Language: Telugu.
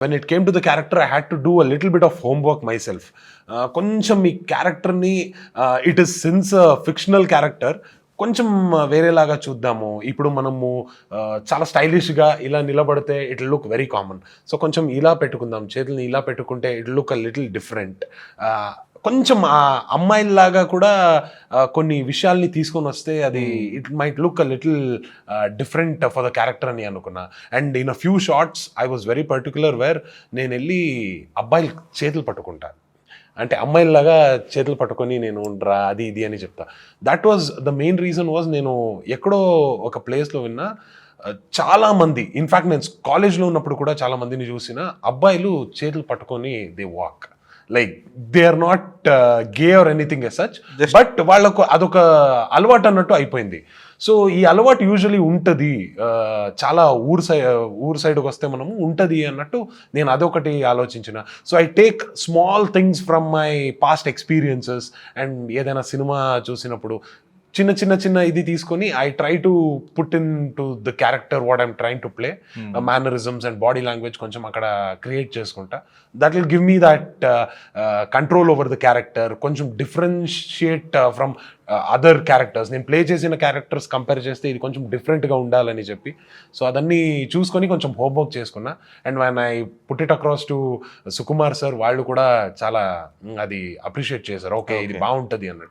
When it came to the character I had to do a little bit of homework my self. కొంచెం ఈ క్యారెక్టర్ని it is since fictional character కొంచెం వేరేలాగా చూద్దాము. ఇప్పుడు మనము చాలా స్టైలిష్గా ఇలా నిలబడితే it look very common. So కొంచెం ఇలా పెట్టుకుందాం, చేతుల్ని ఇలా పెట్టుకుంటే it look a little different. కొంచెం ఆ అమ్మాయిలాగా కూడా కొన్ని విషయాల్ని తీసుకొని వస్తే అది it might look a little different for the character అని అనుకున్నా. And in a few shorts I was very particular where నేను వెళ్ళి అబ్బాయిలు చేతులు పట్టుకుంటా, అంటే అమ్మాయిలాగా చేతులు పట్టుకొని నేను రా అది ఇది అని చెప్తా. That was the main reason was నేను ఎక్కడో ఒక ప్లేస్లో విన్నా చాలా మంది, ఇన్ఫ్యాక్ట్ నేను కాలేజ్లో ఉన్నప్పుడు కూడా చాలా మందిని చూసిన అబ్బాయిలు చేతులు పట్టుకొని they walk like they are not gay or anything as such, but వాళ్ళకు అదొక అలవాటు అన్నట్టు అయిపోయింది. సో ఈ అలవాటు యూజువలీ ఉంటుంది చాలా ఊరు సైడ్కి వస్తే మనము ఉంటుంది అన్నట్టు నేను అదొకటి ఆలోచించిన. So I take small things from my past experiences and ఏదైనా సినిమా చూసినప్పుడు చిన్న ఇది తీసుకొని I try to put in to the character what I'm trying to play. Mannerisms and body language కొంచెం అక్కడ క్రియేట్ చేసుకుంటా. That will give me that control over the character, కొంచెం డిఫరెన్షియేట్ ఫ్రమ్ అదర్ క్యారెక్టర్స్. నేను ప్లే చేసిన క్యారెక్టర్స్ కంపేర్ చేస్తే ఇది కొంచెం డిఫరెంట్గా ఉండాలని చెప్పి సో అదన్నీ చూసుకొని కొంచెం హోంవర్క్ చేసుకున్నా. And when I put it across to Sukumar sir, వాళ్ళు కూడా చాలా అది అప్రిషియేట్ చేశారు, ఓకే ఇది బాగుంటుంది అన్నట్టు.